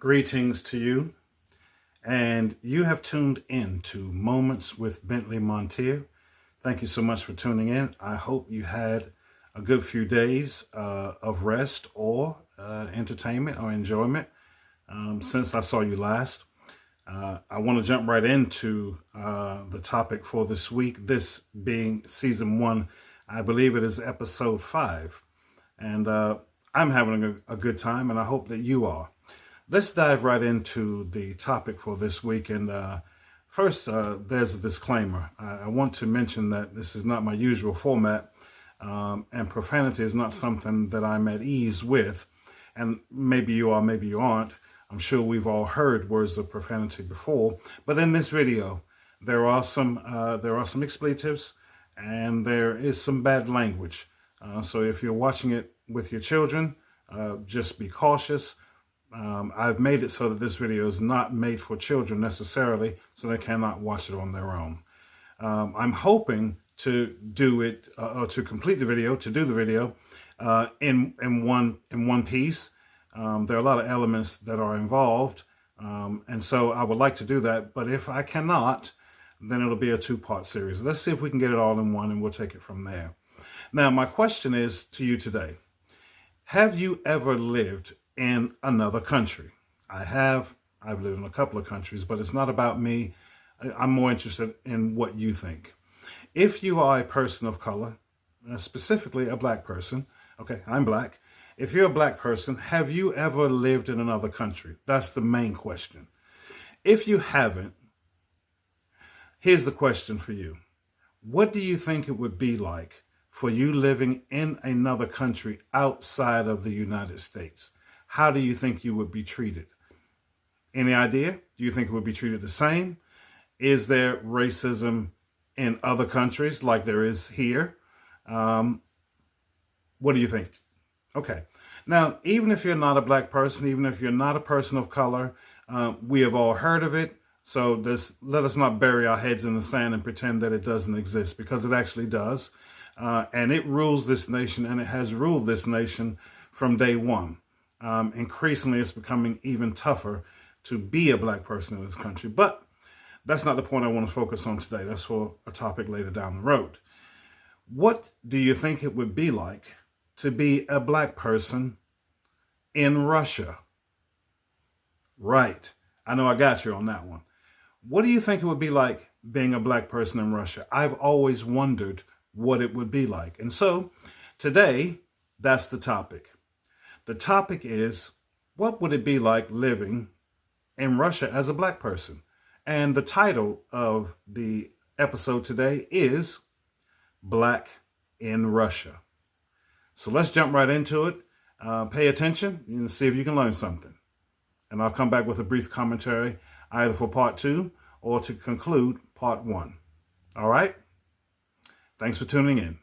Greetings to you, and you have tuned in to Moments with Bentley Montier. Thank you so much for tuning in. I hope you had a good few days of rest or entertainment or enjoyment since I saw you last. I want to jump right into the topic for this week, this being season 1. I believe it is episode 5. And I'm having a good time, and I hope that you are. Let's dive right into the topic for this week. And first, there's a disclaimer. I want to mention that this is not my usual format, and profanity is not something that I'm at ease with. And maybe you are, maybe you aren't. I'm sure we've all heard words of profanity before. But in this video, there are some expletives, and there is some bad language. So if you're watching it with your children, just be cautious. I've made it so that this video is not made for children necessarily, so they cannot watch it on their own. I'm hoping to do it, or to complete the video, in one piece. There are a lot of elements that are involved, and so I would like to do that. But if I cannot, then it'll be a 2-part series. Let's see if we can get it all in one, and we'll take it from there. Now, my question is to you today. Have you ever lived in another country? I have. I've lived in a couple of countries, but it's not about me. I'm more interested in what you think. If you are a person of color, specifically a black person, okay, I'm black. If you're a black person, have you ever lived in another country? That's the main question. If you haven't, here's the question for you. What do you think it would be like for you living in another country outside of the United States? How do you think you would be treated? Any idea? Do you think it would be treated the same? Is there racism in other countries like there is here? What do you think? Okay. Now, even if you're not a black person, even if you're not a person of color, we have all heard of it. So let us not bury our heads in the sand and pretend that it doesn't exist, because it actually does. And it rules this nation, and it has ruled this nation from day one. Increasingly, it's becoming even tougher to be a black person in this country. But that's not the point I want to focus on today. That's for a topic later down the road. What do you think it would be like to be a black person in Russia? Right. I know I got you on that one. What do you think it would be like being a black person in Russia? I've always wondered what it would be like. And so today, that's the topic. The topic is, what would it be like living in Russia as a black person? And the title of the episode today is Black in Russia. So let's jump right into it. Pay attention and see if you can learn something. And I'll come back with a brief commentary either for part 2 or to conclude part 1. All right? Thanks for tuning in.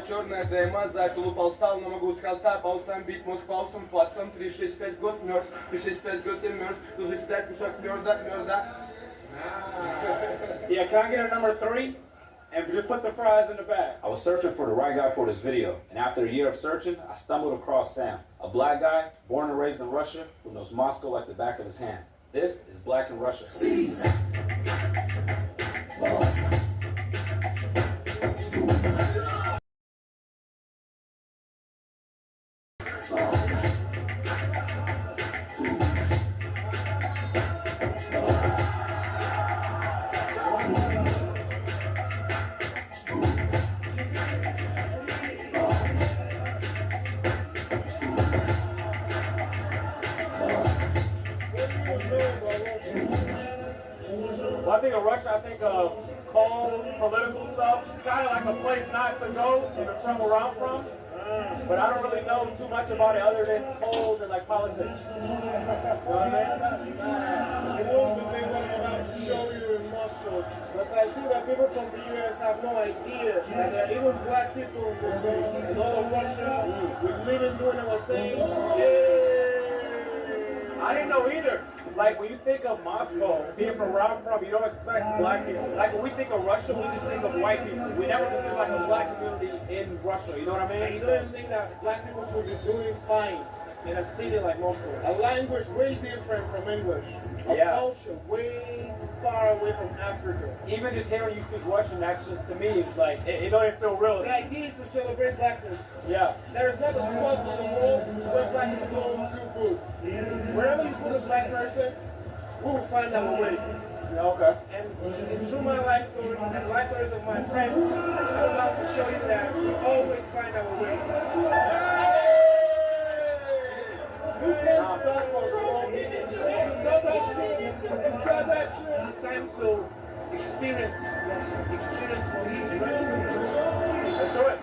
Черная дыма, за тулуп алстал, но могу сказать, паустам бит, мозг паустам, пастам, 365 год мерз, 365 год мерз, 365 кушак мерда. Yeah, can I get a number 3? And just put the fries in the bag. I was searching for the right guy for this video, and after a year of searching, I stumbled across Sam, a black guy, born and raised in Russia, who knows Moscow like the back of his hand. This is Black in Russia. When I think of Russia, I think of cold political stuff, kind of like a place not to go and to travel around from. But I don't really know too much about it other than cold and like politics. You know what I mean? It was the thing what I'm about to show you in Moscow. But I see that people from the US have no idea that there are even black people in this city. It's all of Russia. We're living, doing our thing. I didn't know either. Like when you think of Moscow, being from where I'm from, you don't expect black people. Like when we think of Russia, we just think of white people. We never think like a black community in Russia. You know what I mean? And you don't think that black people should be doing fine in a city like Moscow. A language way different from English. A culture way far away from Africa. Even just hearing you speak Russian, actually, to me, it's like, it don't even feel real. The idea is to celebrate blackness. Yeah. There is not a spot in the world where black people don't do good. Wherever you put a black person, we will find our way. Yeah, okay. And through my life story and the life stories of my friends, I'm about to show you that we always find our way. You can't stop us from it's not that shit. It's not that shit. It's time to experience. Experience for easy. Let's do it.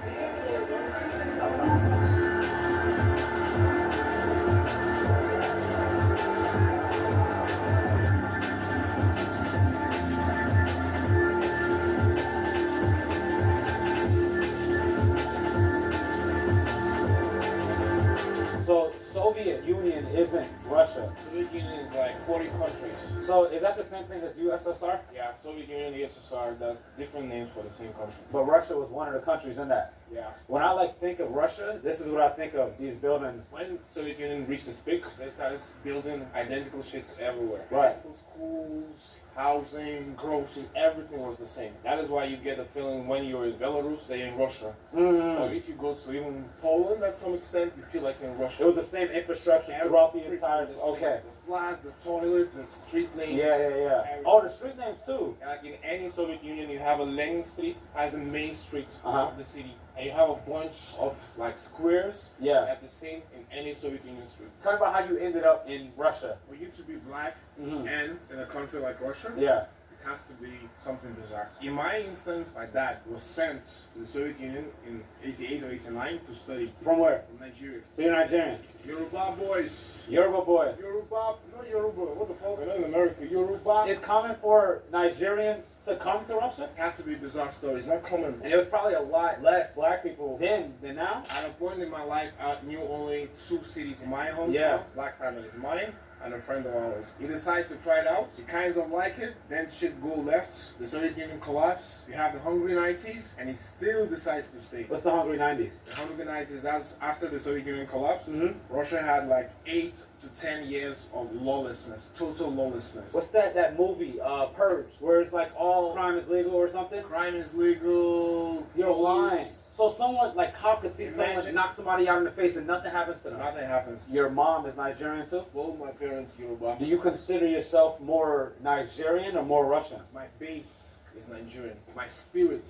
So Soviet Union isn't Russia. Soviet Union is like 40 countries. So is that the same thing as USSR? Yeah, Soviet Union, USSR, that's different names for the same country. But Russia was one of the countries in that. Yeah. When I like think of Russia, this is what I think of, these buildings. When Soviet Union reached its peak, they started building identical shits everywhere. Right. Identical schools, housing, groceries, everything was the same. That is why you get the feeling when you're in Belarus, they're in Russia. Or if you go to even Poland, at some extent, you feel like you're in Russia. It was the same infrastructure throughout the entire. Okay. The flat, the toilet, the street names. Yeah. Oh, the street names too. Like in any Soviet Union, you have a Lenin Street as the main street Uh-huh. of the city. And you have a bunch of like squares at the same in any Soviet Union street. Tell me about how you ended up in Russia. For you to be black Mhm. and in a country like Russia, Yeah. it has to be something bizarre. In my instance, my dad was sent to the Soviet Union in 88 or 89 to study From where? in Nigeria. So you're Nigerian. Yoruba boys. Yoruba boy. Yoruba, not Yoruba, what the fuck? We're not in America. Yoruba. It's common for Nigerians to come to Russia? It has to be a bizarre story. It's not common. And it was probably a lot less black people then than now. At a point in my life, I knew only 2 cities in my hometown. Yeah. Black families, mine and a friend of ours. He decides to try it out. He kind of like it. Then shit go left. The Soviet Union collapsed. You have the Hungry 90s, and he still decides to stay. What's the Hungry 90s? The Hungry 90s, that's after the Soviet Union collapsed. Mhm. Russia had like 8 to 10 years of lawlessness, total lawlessness. What's that movie, Purge, where it's like all crime is legal or something? Crime is legal. You're police, lying. So someone, like cop could see someone Imagine- knock somebody out in the face and nothing happens to them. Nothing happens. Your mom is Nigerian too? Both my parents Yoruba. Do you consider yourself more Nigerian or more Russian? My base is Nigerian. My spirit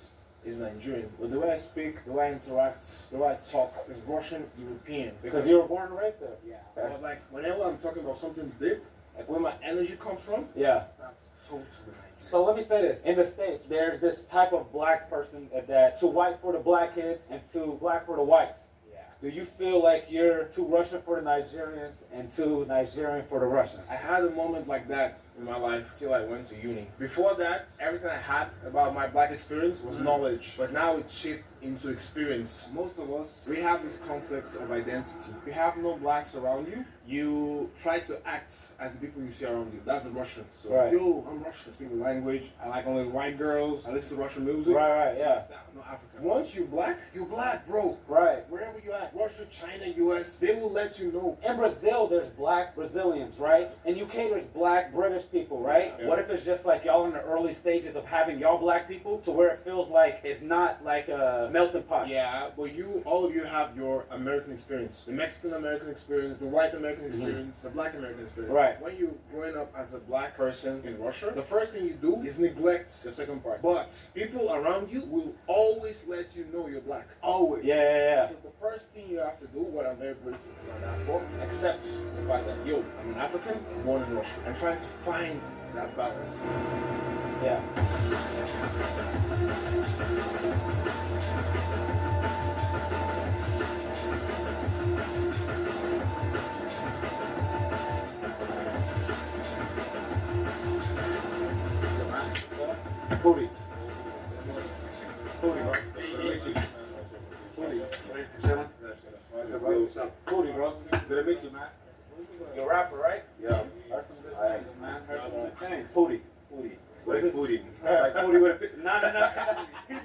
is Nigerian. But the way I speak, the way I interact, the way I talk is Russian European. Because you were born and raised there. Yeah. Okay. But like whenever I'm talking about something deep, like where my energy comes from, Yeah. that's totally Nigerian. So let me say this. In the States, there's this type of black person that too white for the black kids and too black for the whites. Yeah. Do you feel like you're too Russian for the Nigerians and too Nigerian for the Russians? I had a moment like that in my life till I went to uni. Before that, everything I had about my black experience was knowledge, but now it shifted into experience. Most of us, we have this conflict of identity. If you have no blacks around you, you try to act as the people you see around you. That's the Russians. So, Right. yo, I'm Russian, speak the language. I like only white girls. I listen to Russian music. Right, yeah. No African. Once you're black, bro. Right. Wherever you at, Russia, China, US, they will let you know. In Brazil, there's black Brazilians, right? In UK, there's black British people, right? Yeah. What if it's just like y'all in the early stages of having y'all black people to where it feels like it's not like a melting pot? Yeah, but all of you have your American experience. The Mexican American experience, the white American experience, the black American experience. Right. When you're growing up as a black person in Russia, the first thing you do is neglect the second part. But people around you will always let you know you're black. Always. Yeah. So the first thing you have to do, what I'm very grateful to my dad for, accept the fact that, yo, I'm an African, born in Russia. I'm trying to find that balance. Yeah.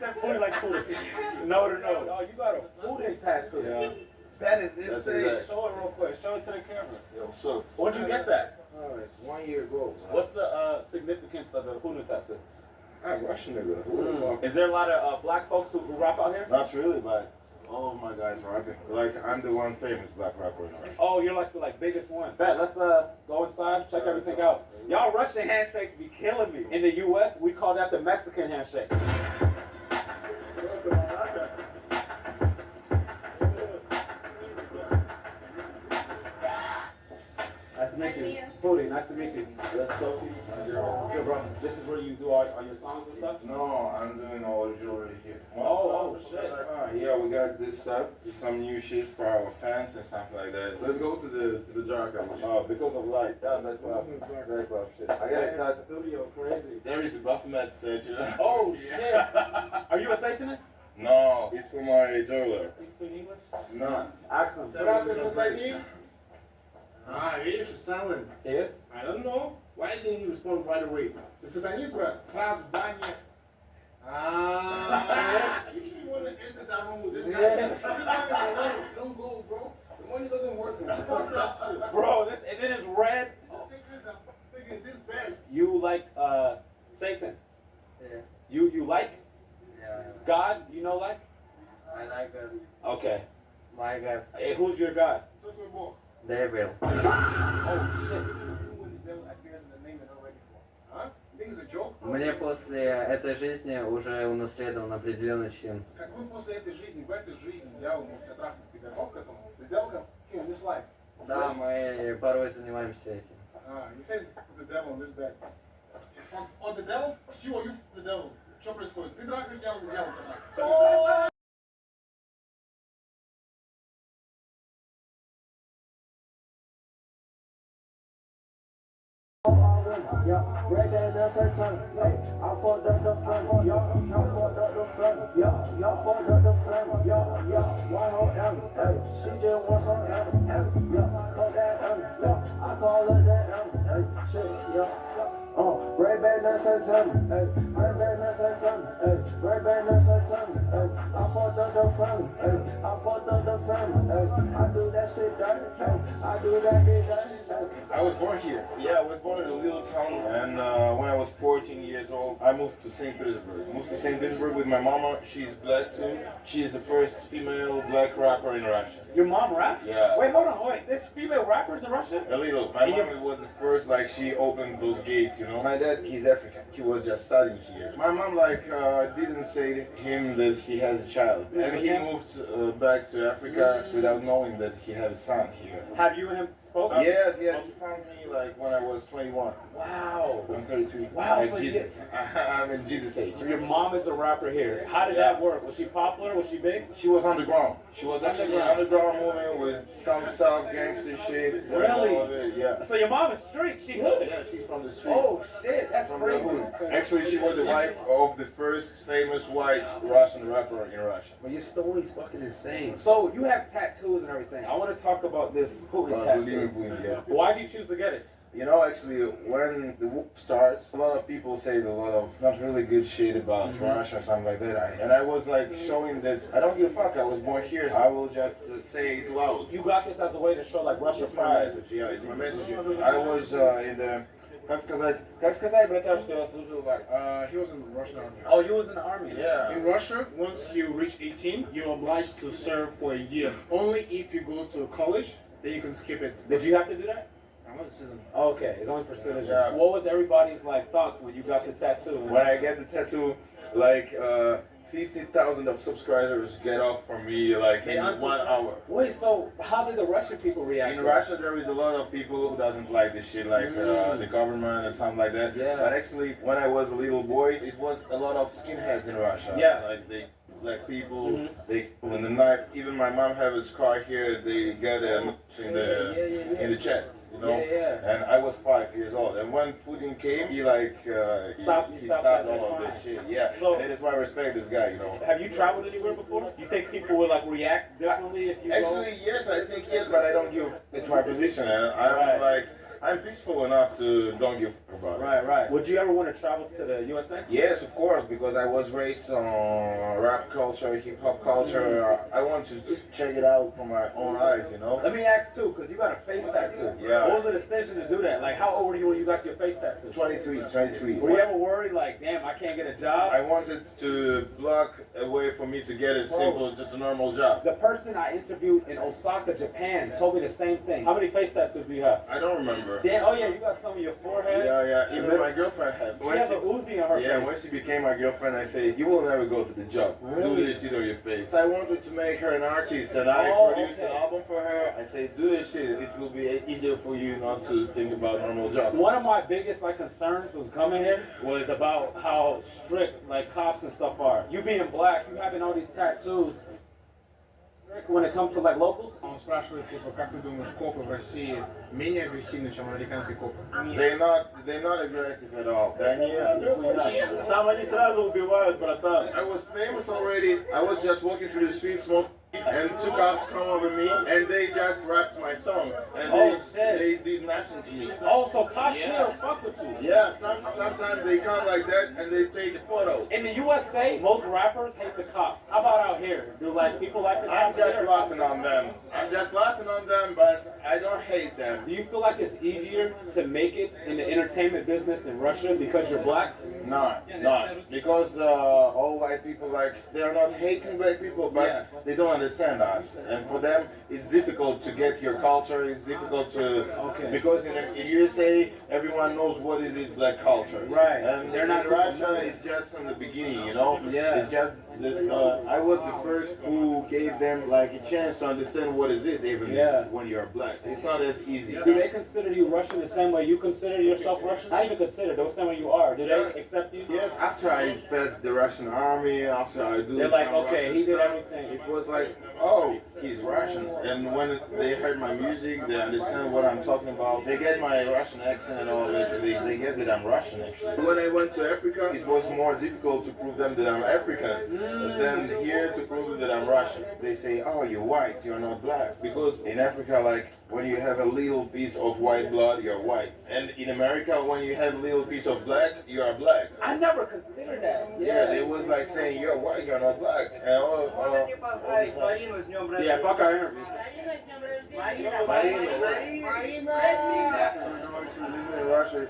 said Pootie like Pootie. No. Oh, you got a Pootie tattoo. Yeah. That is insane. exact. Show it real quick. Show it to the camera. Yo, so Where'd you get that? Alright, 1 year ago. What's the significance of the Pootie tattoo? I'm Russian nigga. Who the fuck? Is there a lot of black folks who rap out here? Not really, but all of my guys rapping. Like I'm the one famous black rapper in Russia. Oh, you're like the biggest one. Bet, let's go inside, check everything out. Y'all Russian handshakes be killing me. In the U.S., we call that the Mexican handshake. Nice to meet you. Pootie, nice to meet you. That's Sophie. Good, bro. This is where you do all your songs and stuff? No, I'm doing all the jewelry here. Oh, shit. Yeah, we got this stuff, some new shit for our fans and stuff like that. Let's go to the jar because of light. Yeah, that's very rough shit. I got a tattoo. Studio crazy. There is a Baphomet statue. Oh, shit. Are you a Satanist? No, it's for my jeweler. You speak English? No. Accent. What happened to Chinese? Ah, видишь, silent. Yes? I don't know. Why didn't he respond right away? The Satanist, bro. Сразу, да, нет. Ah, you sure you want to enter that room with this guy? Yeah. You got me alone. Don't go, bro. The money doesn't work. Fuck that shit. Bro, and it is red. This is I'm thinking this bad. You like Satan? Yeah. You like Yeah. God? You know like? I like it. Okay. My God. Hey, who's your God? Talk to me more. Devil. Oh shit. When the devil appears in the name you're not ready for. Huh? You think it's a joke? Мне после этой жизни уже унаследован определенный чин. Как вы после этой жизни, в этой жизни дьявол может тебя трахнуть, ты готов к этому? The devil can kill in this life. Да, мы порой занимаемся этим. You said put the devil in this bed. On the devil, с you the devil. Что происходит? Ты трахаешь дьявола, дьявол тебя трахает. Yeah, break that that's her tongue. Hey, I fucked up the front. Y'all fucked up the front. Y'all fucked up the front. One whole M. Hey, she just wants some M. Call that M. I call her that M. Hey, shit, break back that's her tongue. Hey, break back that's her tongue. Hey, break back that's her tongue. Hey, I fucked up the front. Hey, I fucked up the front. Hey, I do that shit dirty. Hey, I do that shit dirty. I was born here. Yeah, I was born in a little town, and when I was 14 years old, I moved to St. Petersburg. Moved to St. Petersburg with my mama. She's black too. She is the first female black rapper in Russia. Your mom raps? Yeah. Wait, hold on. Wait, there's female rappers in Russia? A little. My mom was the first, like, she opened those gates, you know. My dad, he's African. He was just studying here. My mom, like, didn't say to him that he has a child. And he moved back to Africa without knowing that he had a son here. Have you and him spoken? Yes, he found me, like, when I was 21. Wow. I'm 33. Wow, Like so Jesus. I'm in Jesus' age. Your mom is a rapper here. How did that work? Was she popular? Was she big? She was underground. She was actually underground moving with some stuff, gangster shit. and Really? all of it, yeah. So your mom is street. She hood. Yeah, she's from the street. Oh shit, that's From the crazy. hood. Actually, she was the wife of the first famous white Russian rapper in Russia. Well, your story's fucking insane. So you have tattoos and everything. I want to talk about this Putin tattoo. Yeah. Why'd you choose to get it? You know, actually, when the whoop starts, a lot of people say a lot of not really good shit about Russia or something like that. And I was like showing that I don't give a fuck. I was born here. I will just say it loud. You got this as a way to show like Russia's It's my pride. message. Yeah, it's my message. I was in the. Как сказать, братан, что я служил в армии? He was in the Russian army. Oh, you was in the army. Yeah. In Russia, once you reach 18, you're obliged to serve for a year. Only if you go to college, then you can skip it. Did you have to do that? I'm not a citizen. Okay, it's only for citizens. Yeah. What was everybody's like thoughts when you got the tattoo? When I get the tattoo, like 50,000 of subscribers get off from me like in 1 hour. Wait, so how did the Russian people react? In to Russia, there is a lot of people who doesn't like this shit, like the government and something like that. Yeah. But actually, when I was a little boy, it was a lot of skinheads in Russia. Yeah. Like they black people, they with the knife. Even my mom have a scar here. They get a in the chest, you know. Yeah. And I was 5 years old. And when Putin came, he like Stopped he that stopped all of crime. this shit. Yeah. So- and that is why I respect this guy, you know. Have you traveled anywhere before? You think people would like react differently if you go? Actually, yes, I think yes, but I don't give. It's my position, and I'm Right. like, I'm peaceful enough to don't give a fuck about it. Right. Would you ever want to travel to the USA? Yes, of course, because I was raised on rap culture, hip hop culture. I want to check it out from my own eyes, you know. Let me ask too, because you got a face tattoo. Yeah. What was the decision to do that? Like, how old were you when you got your face tattoo? 23. Were you ever worried, like, damn, I can't get a job? I wanted to block a way for me to get a simple, just a normal job. The person I interviewed in Osaka, Japan, told me the same thing. How many face tattoos do you have? I don't remember. Damn, oh yeah, you got some on your forehead. Yeah. Even my girlfriend had. She has a Uzi on her face. When she became my girlfriend, I said, you will never go to the job. Really? Do this shit on your face. I wanted to make her an artist, and I produced an album for her. I said, do this shit. It will be easier for you not to think about normal job. One of my biggest concerns was coming here was about how strict cops and stuff are. You being black, you having all these tattoos. When it comes to locals? Он спрашивает, типа, как ты думаешь, копы в России менее агрессивны, чем американские копы? They're not aggressive at all. Там они сразу убивают, братан. I was famous already. I was just walking through the street smoking, and two cops come over me and they just rapped my song, and they did nothing to me. Oh, so cops here fuck with you? Yeah, sometimes they come like that and they take a photo. In the USA, most rappers hate the cops. How about out here? Do people like the I'm cops just here? laughing on them, but I don't hate them. Do you feel like it's easier to make it in the entertainment business in Russia because you're black? Not because all white people they are not hating black people, but they don't understand us, and for them it's difficult to get your culture. It's difficult to because in USA everyone knows what is it black culture, right? And they're not in Russia. It's just in the beginning, you know. Yeah. It's just I was the first who gave them a chance to understand what is it even when you're black. It's not as easy. Do they consider you Russian the same way you consider yourself Russian? Not even consider, the same way you are. Do they accept you? Yes, after I passed the Russian army, after I do they're some like, okay, Russian he did stuff, everything. it was like, oh, he's Russian. And when they heard my music, they understand what I'm talking about. They get my Russian accent and all of it, and they get that I'm Russian actually. When I went to Africa, it was more difficult to prove them that I'm African than here to prove that I'm Russian. They say, oh, you're white, you're not black. Because in Africa, when you have a little piece of white blood, you're white. And in America, when you have a little piece of black, you are black. I never considered that. Yeah, they was saying, you're white, you're not black. And yeah, fuck our interviews. Living in Russia,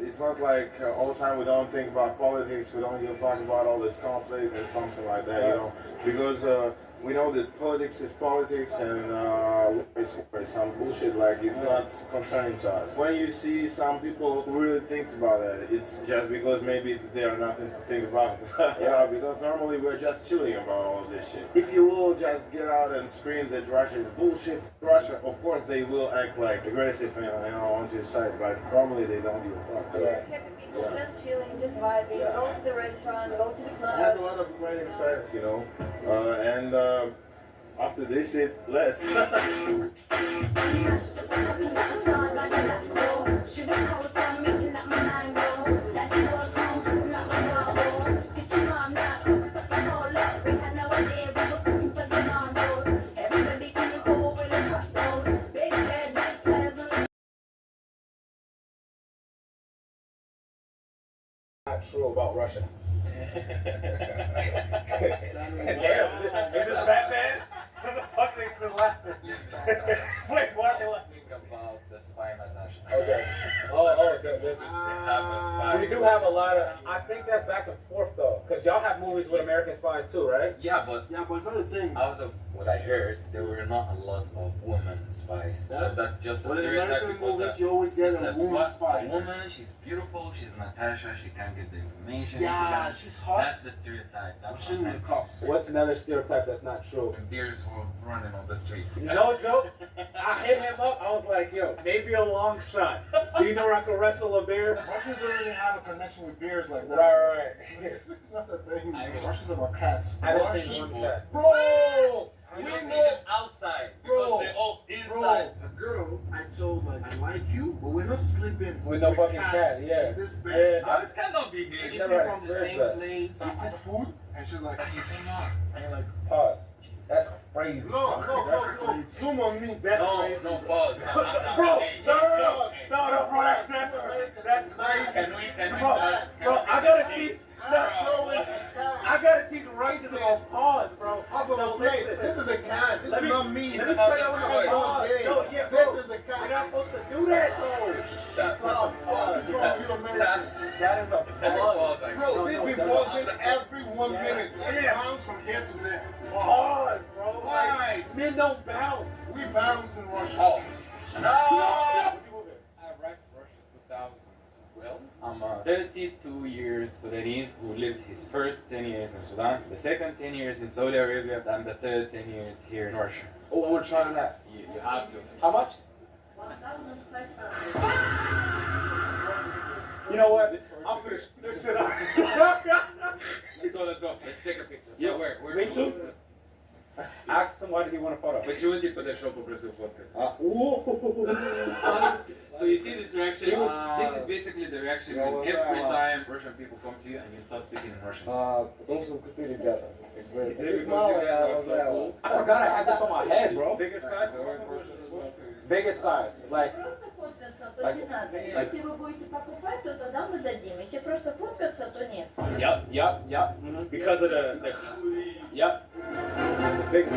it's not like all the time we don't think about politics, we don't give a fuck about all this conflict and something like that, you know, because we know that politics is politics and it's some bullshit, it's not concerning to us. When you see some people who really thinks about it, it's just because maybe they are nothing to think about. Yeah, because normally we're just chilling about all this shit. If you will just get out and scream that Russia is bullshit, Russia, of course they will act aggressive and on your side, but normally they don't give a fuck. People just chilling, just vibing, go to the restaurant, go to the club. I have a lot of great friends, you know, and after this shit, less. Not true about Russia. Damn, is this Batman? What the fuck they been laughing? Wait, why are they laughing? About the spy Natasha. Okay. Oh, okay. They have a spy. We do have a lot of. I think that's back and forth though, because y'all have movies with American spies too, right? Yeah, but it's not a thing. out of what I heard, there were not a lot of women spies. So that's just a Well, in stereotype American because movies, you always get a woman spy. A woman, she's beautiful, she's Natasha, she can't get the information. Yeah, she's hot. That's the stereotype. That's Shooting what the cops. What's another stereotype that's not true? beers were running on the streets. No joke. I hit him up. I was like, yo, maybe a long shot. Do you know where I can wrestle a bear? Russians don't really have a connection with beers like that. Right. It's not a thing. I mean, Russians are about cats. I haven't More seen one people. cat. Bro! You We don't see know. them outside because Bro, they're all Bro, inside. a girl, I told I like you, but we're not sleeping With no fucking cats cat, yeah. in this bed. How this cannot be And here? you Never sit from the experienced same that. place, you cook food, and she's like, I cannot. And you're like, Pause. That's crazy. No, zoom on me. That's No, crazy. no, pause. Bro, no, bro, that's crazy. Can we? Bro, I gotta teach. I gotta teach Russians about pause, bro. This is a can. This is not me. Let me tell you what Pause. I'm pause. No, yeah, bro. This is a You're can. not supposed to do that, though. That is a pause. Bro, we be pausing every 1 minute. Let's Yeah. bounce from here to there. Pause, bro. Why? Like, men don't bounce. We bounce in Russia. Oh. No! I I arrived to Russia 2012. I'm 32 years Sudanese who lived his first 10 years in Sudan, the second 10 years in Saudi Arabia, and the third 10 years here in Russia. Oh, I want to try on that. You have to. How much? 1,500. You know what? I'm gonna this shit up. Let's go. Let's take a picture. Yeah, where? Me too. Ask somebody if you want a photo. Почему ты подошел попросил фоткать? Ooh. So you see this reaction? This is basically the reaction every time Russian people come to you and you start speaking in Russian. Потому что крутые ребята. Is it because you guys are so cool? I forgot I had this on my head, bro. Biggest size? Biggest size. Like, Просто фоткаться, то не надо. Если вы будете покупать, то тогда мы дадим. Если просто фоткаться, то нет. Yup. Because of the yup. The big.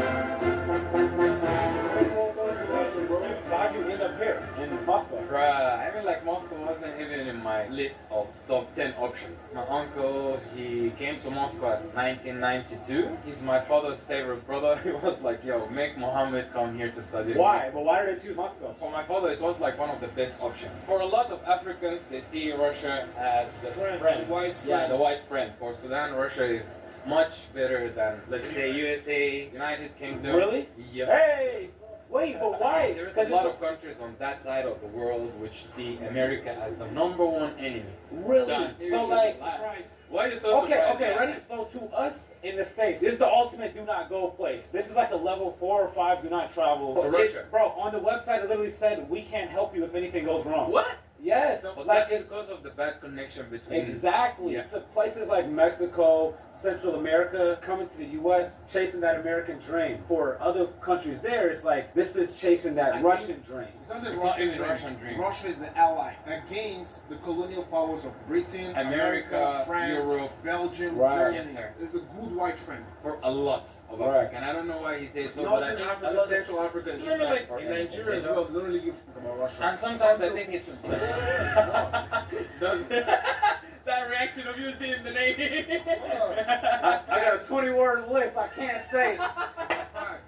So how'd you end up here in Moscow? Bruh, I mean like Moscow wasn't even in my list of top 10 options. My uncle, he came to Moscow in 1992. He's my father's favorite brother. He was like, yo, make Mohammed come here to study. Why? But why did they choose Moscow? For my father, it was like one of the best options. For a lot of Africans, they see Russia as the friend. The white Yeah, friend. the white friend. For Sudan, Russia is much better than, let's say, USA, United Kingdom. Really? Yep. Hey! Wait, but why? There's a lot of countries on that side of the world which see America as the #1 enemy. Really? Done. So like, Why are you so surprised? okay, ready? So to us in the States, this is the ultimate do not go place. This is like a level 4 or 5 do not travel. To Russia. Bro, on the website it literally said we can't help you if anything goes wrong. What? Yes. But Like that's it's because of the bad connection between... exactly. Yeah. To places like Mexico, Central America, coming to the U.S., chasing that American dream. For other countries there, it's like this is chasing that Russian dream. It's not the It's Russian a dream. Russian dream. Russia is the ally against the colonial powers of Britain, America, France, Europe. Belgium, Right. Germany. Yes, sir. It's the good white friend. For a lot of Right. Africa. And I don't know why he said so, but I Northern think a Africa, lot of... Central Africa, and No, no, East wait. in Nigeria as well. They don't really give a fuck about Russia. And sometimes I think it's... No. That reaction of you seeing the name. I got a 20-word list. I can't say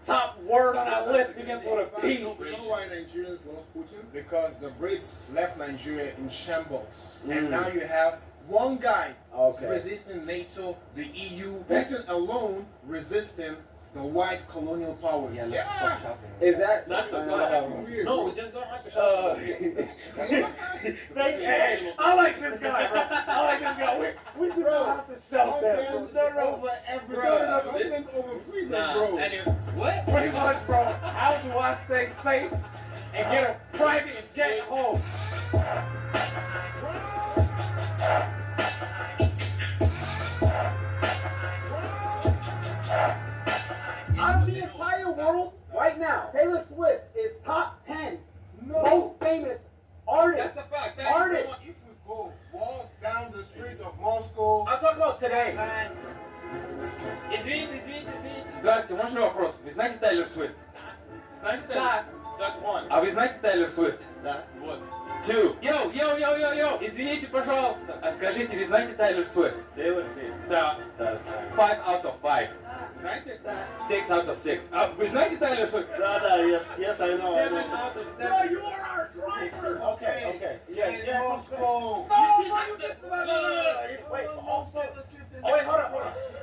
top word on that list begins with a P. You know why Nigerians love Putin? Because the Brits left Nigeria in shambles. And now you have one guy Okay. resisting NATO, the EU, Putin alone resisting the white colonial powers. Yeah, let's stop shouting. Is that? That's a weird. No, we just don't have to shout. Hey, I like this guy, bro. I like this guy. We just don't have to shout that, bro. Content over everything. Content over freedom, bro. Anyway, what? Pretty much, bro. How do I stay safe and get a private jet home? Out of the entire world, right now, Taylor Swift is top 10 most famous artists. That's a fact. Artist. If we go walk down the streets of Moscow, I'm talking about today. Извините. Здрасте, можно вопрос? Вы знаете Тейлор Свифт? Знаете Тейлор? Да. That's one. А вы знаете Тейлор Свифт? Да. Вот. Two. Йоу. Извините, пожалуйста. А скажите, вы знаете Тейлор Свифт? Taylor Swift. Да. 5 out of 5. Знаете? 6 out of 6. А вы знаете Тейлор Свифт? Да, yes, I know. 7 out of 7. Bro, you are our driver. Okay. in Moscow. No. Wait, also. Oh, wait, hold on.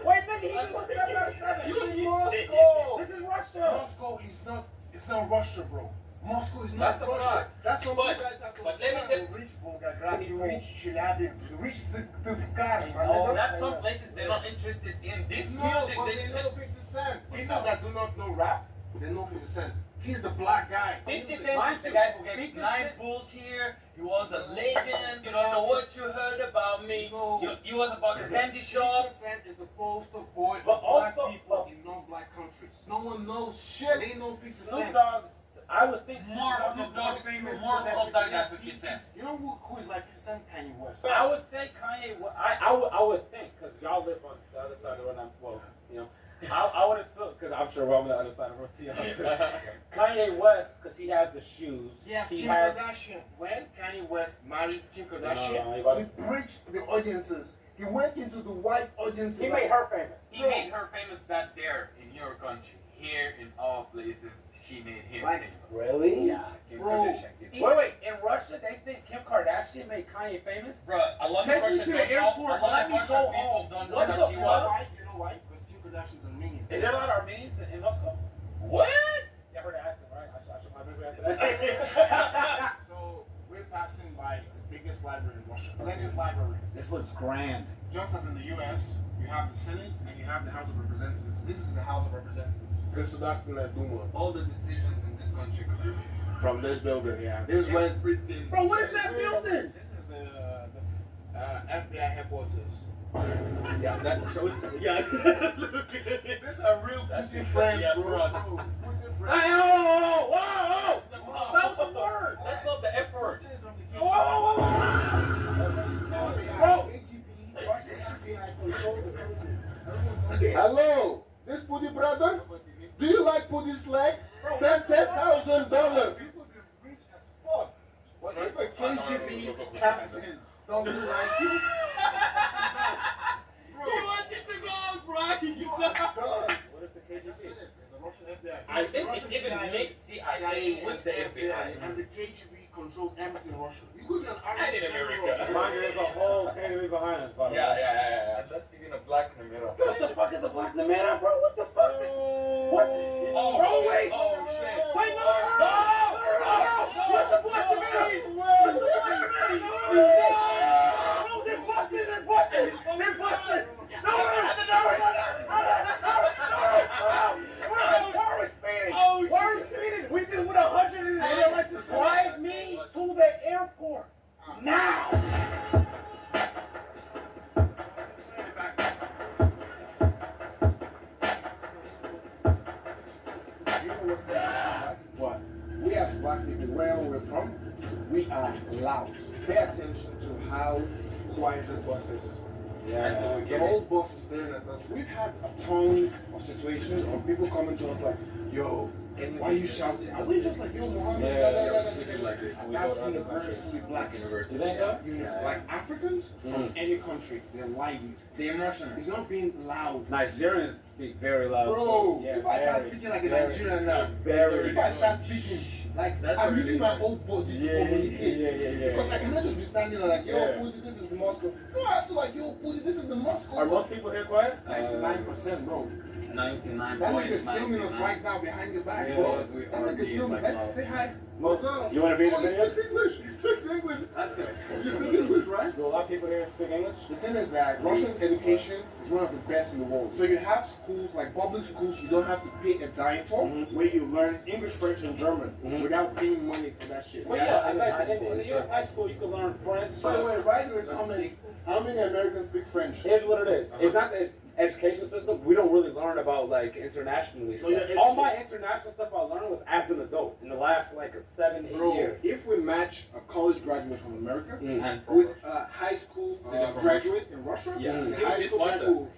Wait, nigga, he was 7 out of 7. You in Moscow. This is Russia. Moscow is not. It's not Russia, bro. Moscow is That's not a Russia. fact. That's what But- you guys have to but let me understand. tell- Reach Volgograd, you reach Chelyabinsk, you reach Syktyvkar. know. That's some places they're not interested in this No, music. but they know 50 Cent. People that do not know rap, they know 50 Cent. He's the black guy. 50 Cent is the guy who gave 9 bulls here. He was a legend. You don't know what you heard about me. No. You was about the candy shop. 50 Cent is the poster boy But of black also- people in non-black countries. No one knows I would say Kanye. I would think because y'all live on the other side of the road. Well, you know, I would assume because I'm sure we're on the other side of the road to y'all too. Kanye West because he has the shoes. Yes, he Kim has. Kardashian. When Kanye West married Kim Kardashian, No, he preached the audiences. He went into the white audiences. He made her famous. He made her famous that there in your country. Here in all places, she made him Like, famous. Really? Yeah, Kim Bro. Kardashian. Wait. In Russia, they think Kim Kardashian made Kanye famous. Bro, a lot of Take me Russian to the people, airport, a lot let of me Russian go people home. don't know What that the she You know was. why? You know why? Because Kim Kardashian's Armenian. Is there a lot of Armenians in Moscow? What? You heard the accent, right? I should probably answer that. So we're passing by the biggest library in Russia, Lenin's library. This looks grand. Just as in the U.S., you have the Senate and you have the House of Representatives. This is the House of Representatives. Государственная Дума. All the decisions in this country come From this building, yeah. This is where. everything. Bro, what is that building? This is the FBI headquarters. Yeah, that shows. Yeah. These are real pussy friends, Yeah, bro. bro. Pussy Hey, friends. whoa! Stop the word! That's not the F word. This is from the Whoa! Bro. KGB, Russian FBI control the country. Hello, this Puddy brother? Do you like Puddy's leg? Send $10,000. People be rich as fuck. What if a KGB captain doesn't like you? You wanted to go, Brian. You God. What if the KGB? It's the Russian FBI. I think Russian it even CIA, makes CIA with the FBI. and the KGB controls everything in Russia. You could be an army And in America. Mind you, there's a whole KGB behind us, by the way. Yeah. That's even a black camera. What the fuck is a black Nemera, bro? What the fuck? What? Oh, Bro, wait! Oh, shit. Wait, no! What the black Nemera? What the black Nemera? No, they're busted! They're busted! They're busted! No! Why are we speeding? Why are we speeding? We just went 100 and they're like to drive me to the airport. Now! You know what's going on? What? We as black people, wherever we're from, we are loud. Pay attention to how quiet this bus is. Until we The get whole it. bus is staring at us. We've had a ton of situations of people coming to us like, yo, why are you shouting? And we're just like, yo, Mohammed, We do like this. We That's go to other universally countries. black. That's universal. You think so? Like Africans from any country, they're lively. The emotion. It's not being loud. Nigerians speak very loud. Bro, too. Yeah, if I start very, speaking like a very, Nigerian now, very. if I start speaking, like, That's I'm what using it my is. whole body to Yeah, communicate. yeah. Because I cannot just be standing there like, yo, Yeah. Pudi, this is the Moscow. No, I have to like, yo, Pudi, this is the Moscow. Are most people here quiet? 99%, bro. 99. That nigga's filming us right now behind your back, Yeah, bro. we That are nigga's being filming. like Let's loud. say hi. Most- What's up? you wanna be in the Oh, he video? speaks English. He speaks English. That's good. You speak English, right? Do a lot of people here speak English? The thing is that Russia's education is one of the best in the world. So you have schools like public schools you don't have to pay a dime for, where you learn English, French, and German without paying money for that shit. Well, Yeah, yeah, in like, high in school, the it's US high school, you can learn French. By the way, write in the comments how many Americans speak French. Here's what it is. It's not the education system. We don't really learn about like internationally So stuff. your All my international stuff I learned was as an adult in the last like 7-8 Bro, years. if we match a college graduate from America And with a high school from graduate in Russia, Yeah. the He was high this school smarter. graduate will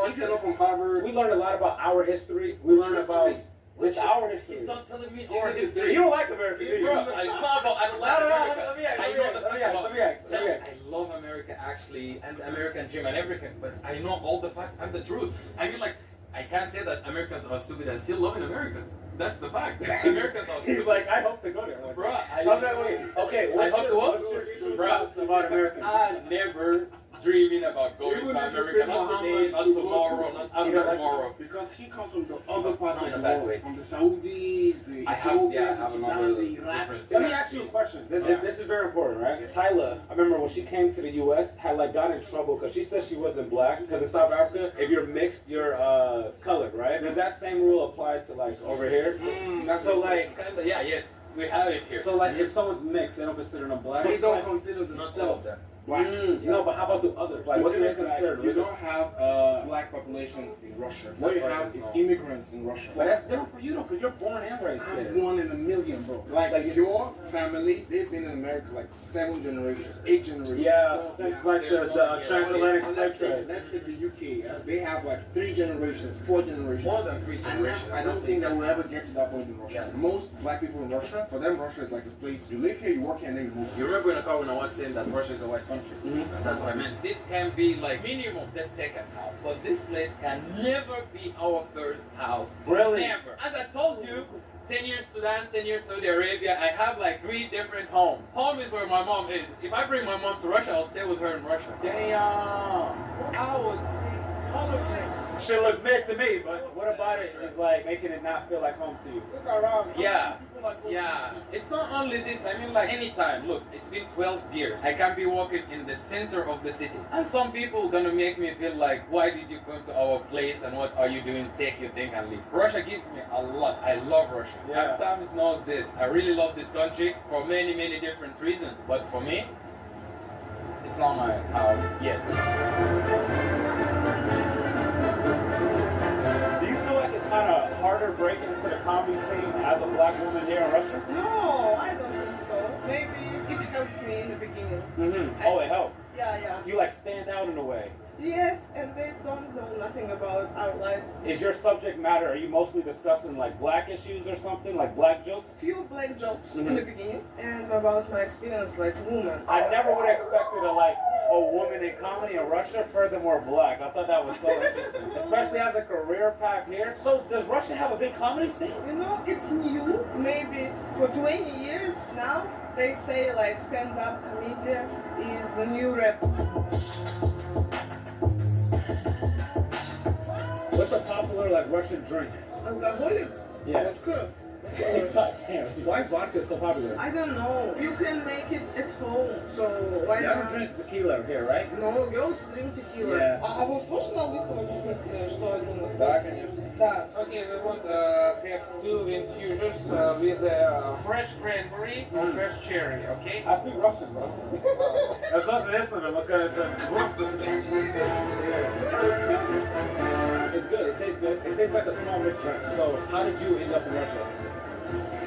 fuck. If you're not from Harvard, We learned a lot about our history. We learned about this our history. He's not telling me Yeah, our it's history. You don't like America, do you? Bro, it's not about I don't like America. Let me act, I let me know act, the let me fact act, about let me act, let me act. I love America actually and the American dream and everything, but I know all the facts and the truth. I mean like I can't say that Americans are stupid and still loving America. That's the fact. Americans are He's stupid. like, I hope to go there. Like, Bro, okay, I what's hope to your- what? what's your true Bro, thoughts about Americans? I never dreaming about going Even to if you America. pay Not today, Muhammad not to go tomorrow, to- not I'm after not- tomorrow. because he comes from the other parts Not of in the a bad world, way. from the Saudis, the I have- Ethiopians, yeah, I the have Sudan, another the Iraqs. difference. Let me ask you a question. This is very important, right? Tyler, I remember when she came to the U.S., had like got in trouble because she said she wasn't black. Because in South Africa, if you're mixed, you're colored, right? Does that same rule apply to like over here? That's So a- like, Kinda, yeah, yes, we have it here. so like, if someone's mixed, they don't consider them black. they don't consider Not all of themselves. them. black. No, but how about the others? Like, what do they consider? You don't have a black population in Russia. What you have is immigrants in Russia. But that's different for you though, because you're born and raised there. I'm 1 in a million, bro. Like your family, they've been in America like 7 generations, 8 generations. Yeah, since like the transatlantic slave trade. Let's take the UK. They have like 3 generations, 4 generations. More than 3 generations. I don't think that we'll ever get to that point in Russia. Most black people in Russia, for them, Russia is like a place you live here, you work here, and then you move. You remember in the car when I was saying that Russia is a white country? That's what I meant. This can be like minimum the second house, but this place can never be our first house. Really? Never. As I told you, 10 years Sudan, 10 years Saudi Arabia, I have like 3 different homes. Home is where my mom is. If I bring my mom to Russia, I'll stay with her in Russia. Damn. She look big to me, but what about it is like making it not feel like home to you? Look around. Yeah. Yeah, it's not only this, I mean like anytime, look, it's been 12 years, I can be walking in the center of the city, and some people gonna make me feel like, why did you come to our place and what are you doing, take your thing and leave. Russia gives me a lot, I love Russia. Yeah. My family knows this, I really love this country for many, many different reasons, but for me, it's not my house yet. Do you feel like it's kind of harder breaking into the comedy scene as a black woman here in Russia? No, I don't think so. Maybe it helps me in the beginning. Oh, it helped. Yeah. You like stand out in a way. Yes, and they don't know nothing about our lives. Is your subject matter, are you mostly discussing like black issues or something, like black jokes? Few black jokes in the beginning, and about my experience like woman. I never would have expected a woman in comedy in Russia, furthermore black. I thought that was so interesting, especially as a career path here. So does Russia have a big comedy scene? You know, it's new. Maybe for 20 years now, they say like stand-up comedian is a new rap. What's a popular like Russian drink? Alcoholic? Yeah. Vodka. Why is vodka so popular? I don't know. You can make it at home, so why You not? don't drink tequila here, right? No, girls drink tequila. Yeah. А вы сможете на английском объяснить, что это у нас? Да, конечно. Да. Okay, we want have 2 infusions with fresh cranberry or fresh cherry, okay? I speak Russian, bro. That's not an instrument because it's good. It tastes good. It tastes like a small mixed drink. So, how did you end up in Russia?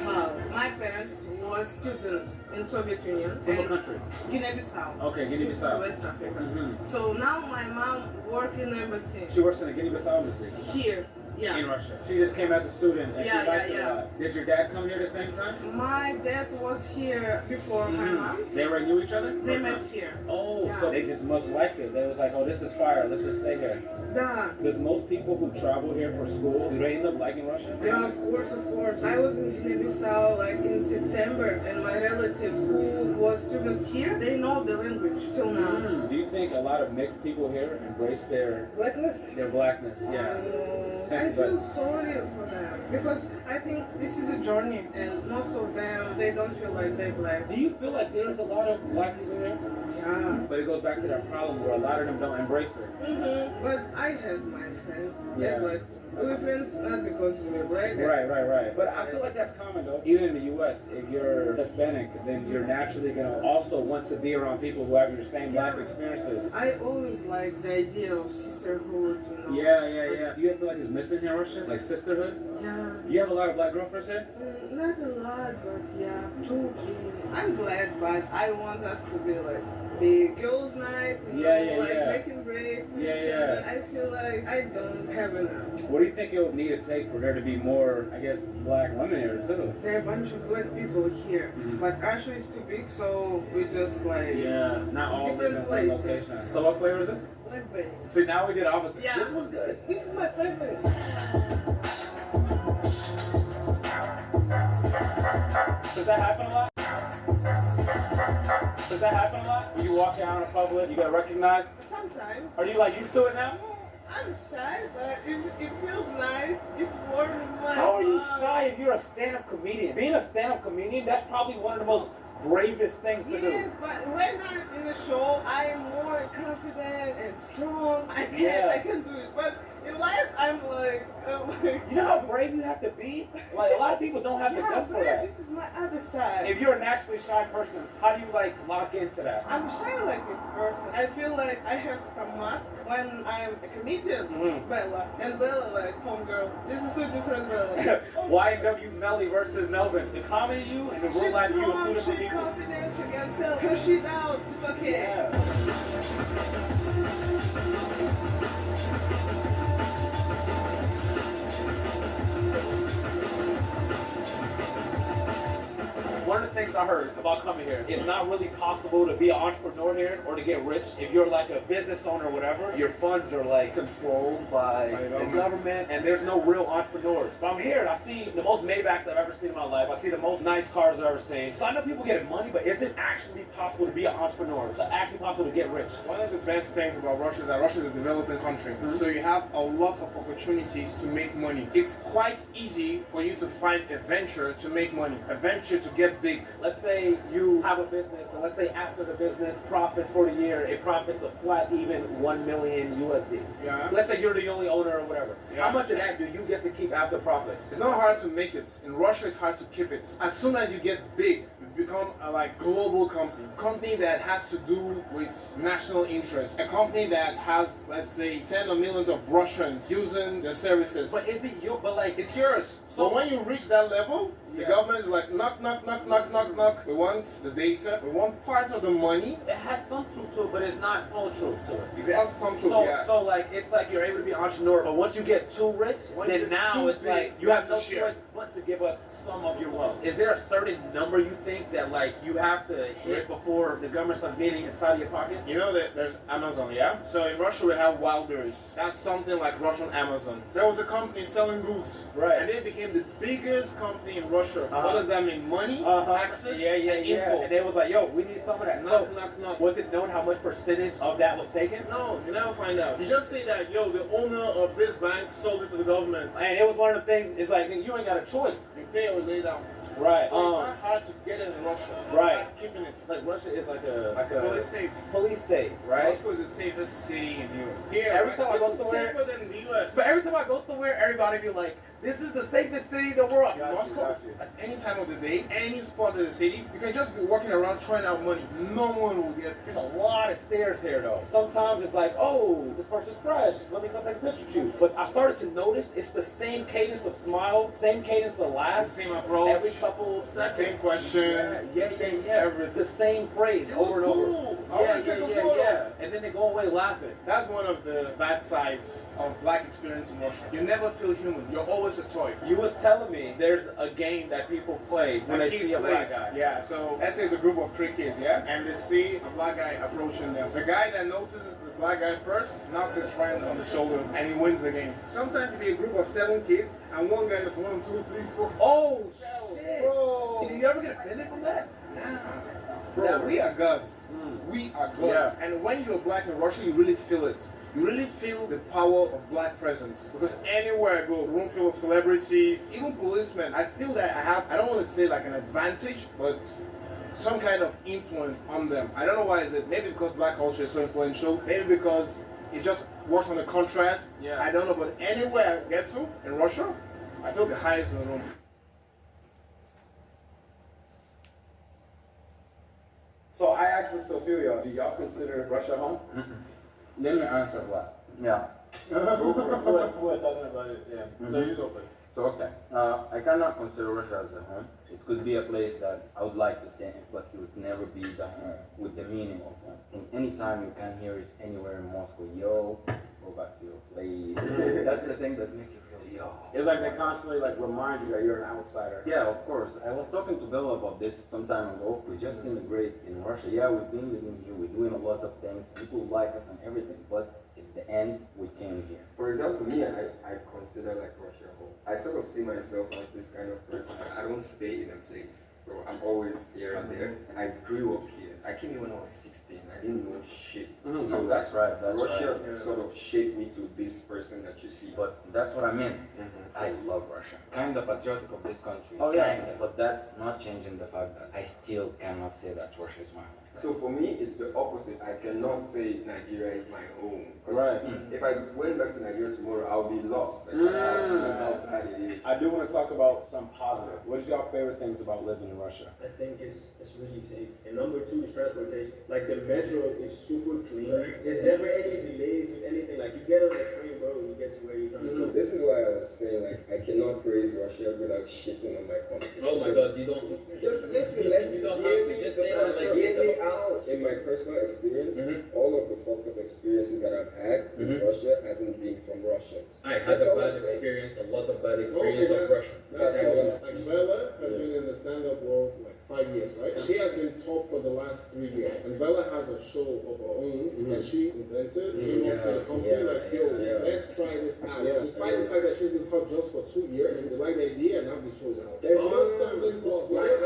How? My parents were students in Soviet Union. From what and country? Guinea-Bissau. Okay, Guinea-Bissau. West Africa. So now my mom works in embassy. She works in the Guinea-Bissau embassy Here. Yeah. in Russia. She just came as a student and Yeah, she liked yeah, it a yeah. lot. Did your dad come here at the same time? My dad was here before my mom. They already knew each other? They met here. Oh, Yeah. so they just must like it. They was like, oh, this is fire. Let's just stay here. Да. Because most people who travel here for school, do they end up liking Russia? Yeah, of course, of course. I was in Guinea-Bissau like in September, and my relatives who was students here, they know the language till now. Do you think a lot of mixed people here embrace their Blackness? blackness? Yeah. I feel sorry for them because I think this is a journey, and most of them they don't feel like they're black. Do you feel like there's a lot of black people here? Yeah. But it goes back to that problem where a lot of them don't embrace it. But I have my friends. Yeah. They're black. We're friends not because we're black. Right. But I feel like that's common though. Even in the U.S., if you're Hispanic, then you're naturally gonna also want to be around people who have your same life experiences. I always like the idea of sisterhood. You know? Yeah. Do you ever feel like it's missing here in Russia? Like sisterhood? Yeah. You have a lot of black girlfriends here? Not a lot, but yeah, 2, 3. I'm glad, but I want us to be like big girls' night, you know, like making braids with each other. I feel like I don't have enough. What do you think it would need to take for there to be more, I guess, black women here too? There are a bunch of black people here, but Russia is too big, so we just like not all different places. locations. So what flavor is this? Blackberry. See, now we did opposite. Yeah. This one's good. This is my favorite. Does that happen a lot? Does that happen a lot? When you walk out in public, you get recognized? Sometimes. Are you like used to it now? I'm shy, but it feels nice. It warms my How are you heart. shy if you're a stand-up comedian? Being a stand-up comedian, that's probably one of the most bravest things to Yes, do. but when I'm in a show, I'm more confident and strong. I can do it. But in life, I'm like, You know how brave you have to be? Like, a lot of people don't have the guts for that. This is my other side. If you're a naturally shy person, how do you, like, lock into that? I'm shy like a person. I feel like I have some masks when I'm a comedian, Bella, and Bella like homegirl. This is two different Bella. YNW Melly versus Melvin. The comedy you and the real life you is two different She's people. confident, she can tell her shit out. It's okay. Yeah. One of the things I heard about coming here, it's not really possible to be an entrepreneur here or to get rich. If you're like a business owner or whatever, your funds are like controlled by the government and there's no real entrepreneurs. But I'm here and I see the most Maybachs I've ever seen in my life. I see the most nice cars I've ever seen. So I know people getting money, but is it actually possible to be an entrepreneur? Is it actually possible to get rich? One of the best things about Russia is that Russia is a developing country. So you have a lot of opportunities to make money. It's quite easy for you to find a venture to make money, a venture to get big. Let's say you have a business, and let's say after the business profits for the year, it profits a flat even 1 million USD. Yeah. Let's say you're the only owner or whatever. Yeah. How much of that do you get to keep after profits? It's not hard to make it. In Russia, it's hard to keep it. As soon as you get big, you become a like global company that has to do with national interest, a company that has, let's say, tens of millions of Russians using the services. But is it you? But like, It's yours. So- So when you reach that level, the Yeah. government is like, knock, knock, knock, knock, knock, knock. We want the data. We want part of the money. it has some truth to it, but it's not all truth to it. It has some truth, So, yeah. so like, it's like you're able to be an entrepreneur, but once you get too rich, When you then get now too it's like big, you have no to share. choice but to give us some of your wealth. Is there a certain number you think that like you have to hit before the government starts getting inside of your pocket? You know that there's Amazon, yeah? So in Russia we have Wildberries. That's something like Russian Amazon. There was a company selling goods. Right. And they became the biggest company in Russia. What does that mean? Money, access, Yeah, and info. And they was like, yo, we need some of that. Knock, So, knock, knock. was it known how much percentage of that was taken? No, you never find out. You just say that, yo, the owner of this bank sold it to the government. And it was one of the things, it's like, you ain't got a choice. You pay or lay down. Right. So it's not hard to get it in Russia. Right. It's not keeping it. Like Russia is like a Police state. police state, right? Moscow is the safest city in Europe. Here, Every time I go it's somewhere- safer than the US. But every time I go somewhere, everybody be like, this is the safest city in the world. Moscow, at any time of the day, any spot of the city, you can just be walking around throwing out money. No one will get. There's a lot of stairs here though. Sometimes it's like, oh, this person's fresh. Let me go take a picture with you. But I started to notice it's the same cadence of smile, same cadence of laugh. The same approach. Every couple of The seconds. same questions. Yeah. Everything. The same phrase You over and look over. cool. I wanna take a photo. Yeah. And then they go away laughing. That's one of the bad sides of black experience in Russia. You never feel human. You're always a toy. You was telling me there's a game that people play when Like they kids see a play. black guy. Yeah, so let's say it's a group of 3 kids, yeah? And they see a black guy approaching them. The guy that notices the black guy first knocks his friend on the shoulder and he wins the game. Sometimes it be a group of 7 kids and one guy just 1, 2, 3, 4. Oh shit! Bro. Did you ever get offended from that? Nah. Bro, we are gods. We are gods. Yeah. And when you're black in Russia, you really feel it. You really feel the power of black presence. Because anywhere I go, room full of celebrities, even policemen, I feel that I don't want to say like an advantage, but some kind of influence on them. I don't know why is it. Maybe because black culture is so influential. Maybe because it just works on the contrast. Yeah. I don't know, but anywhere I get to in Russia, I feel the highest in the room. So I asked this to a few of y'all. Do y'all consider Russia home? Let me answer what? Yeah. Who are talking about it? Yeah. No, you go first. So, okay. I cannot consider Russia as a home. It could be a place that I would like to stay in, but it would never be the home with the meaning of home. And anytime you can hear it anywhere in Moscow, yo, go back to your place. That's the thing that makes you feel, yo. It's like they constantly like remind you that you're an outsider. Yeah, of course. I was talking to Bella about this some time ago. We just immigrated in Russia. Yeah, we've been living here. We're doing a lot of things. People like us and everything. But at the end, we came here. For example, me, I consider like Russia home. I sort of see myself as this kind of person. I don't stay in a place. So I'm always here and there. I grew up here. I came here when I was 16. I didn't know shit. So that's right. That's Russia right. sort of shaped me to this person that you see. But that's what I mean. I love Russia. Kind of patriotic of this country. Oh, yeah. Kinda. But that's not changing the fact that I still cannot say that Russia is my home. So for me, it's the opposite. I cannot say Nigeria is my home. 'Cause Right. If I went back to Nigeria tomorrow, I'll be lost. Like, that's I do want to talk about some positive. What is your favorite things about living in Russia? I think it's really safe. And number two is transportation. Like the metro is super clean. There's never any delays with anything. Like you get on the train, bro, and you get to where you're trying to go. This is why I was saying, like, I cannot praise Russia without shitting on my country. Oh my God, you don't. Just listen, let me hear me out. In my personal experience, all of the fucked up experiences that I've had in Russia hasn't been from Russians. I had a bad experience, a lot of bad experience of Russia. That's like Bella has been in the stand-up world like 5 years, right? She has been top for the last 3 years. And Bella has a show of her own that she invented. Came up to the company like, yo, let's try this out. Despite the fact that she's been hot just for 2 years, they like the idea and now the show's out. There's no stumbling block. Right.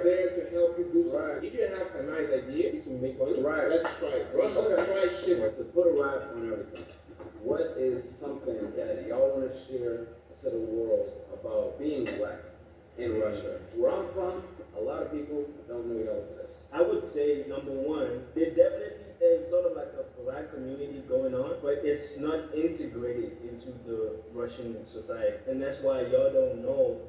There to help you do something. If you have a nice idea, it will make money. Let's try it. Russians try shit. To put a wrap on everything, what is something that y'all want to share to the world about being black in Russia? Where I'm from, a lot of people don't know y'all exist. I would say, number one, there definitely is sort of like a black community going on, but it's not integrated into the Russian society. And that's why y'all don't know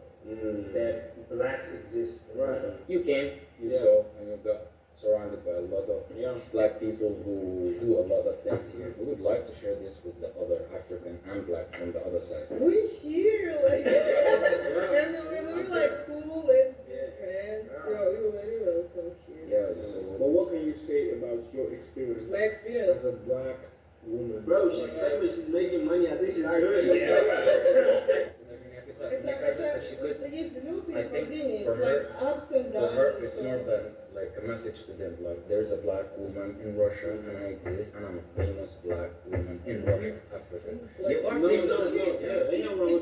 that blacks exist in Russia. You came, you saw, and you got surrounded by a lot of black people who do a lot of things here. We would like to share this with the other African and black from the other side. We here, like, and we're like, cool, let's be friends. You're welcome here. Yeah, but what can you say about your experience? My experience as a black woman. Bro, she's famous, she's making money. I think she's good. I think for her, it's more than like a message to them. Like, there's a black woman in Russia, and I exist, and I'm a famous black woman in Russia, Africa.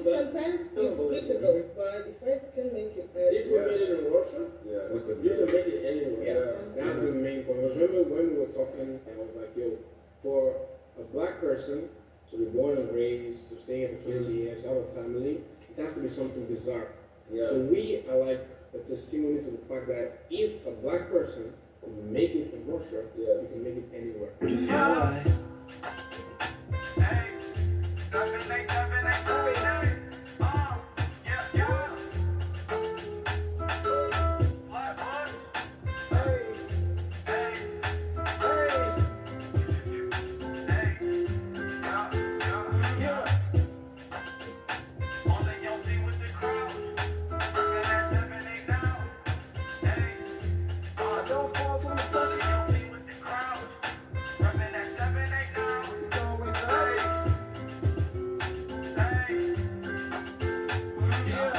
Sometimes it's difficult, but if I can make it better. If we made it in Russia, we could. You can make it anywhere. That's the main point. Because remember when we were talking, I was like, yo, for a black person to be born and raised, to stay here for 20 years, to have a family, it has to be something bizarre. So we are like a testimony to the fact that if a black person can make it in Russia, you can make it anywhere.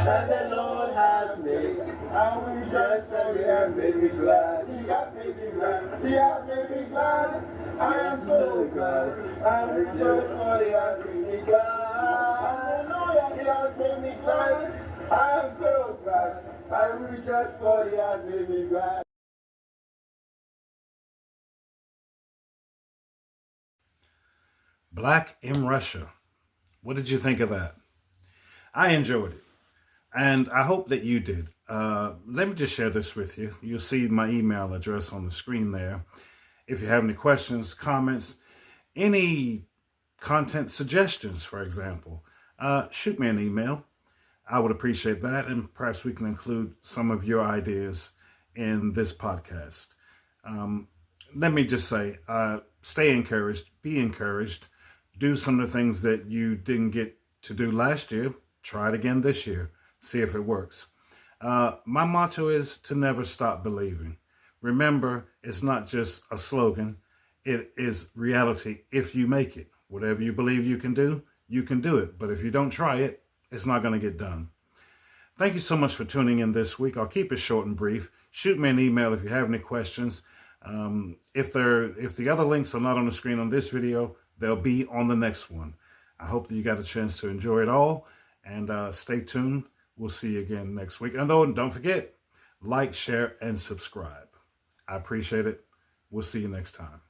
That the Lord has made, and we just say He has made me glad. He has made me glad. He has made me glad. I am so glad. And we just say He has made me glad. Hallelujah, He has made me glad. I am so glad. And we just say He has made me glad. Black in Russia. What did you think of that? I enjoyed it. And I hope that you did. Let me just share this with you. You'll see my email address on the screen there. If you have any questions, comments, any content suggestions, for example, shoot me an email. I would appreciate that. And perhaps we can include some of your ideas in this podcast. Let me just say, stay encouraged, be encouraged, do some of the things that you didn't get to do last year. Try it again this year. See if it works. My motto is to never stop believing. Remember, it's not just a slogan. It is reality if you make it. Whatever you believe you can do it. But if you don't try it, it's not going to get done. Thank you so much for tuning in this week. I'll keep it short and brief. Shoot me an email if you have any questions. If the other links are not on the screen on this video, they'll be on the next one. I hope that you got a chance to enjoy it all. And stay tuned. We'll see you again next week. And don't forget, like, share, and subscribe. I appreciate it. We'll see you next time.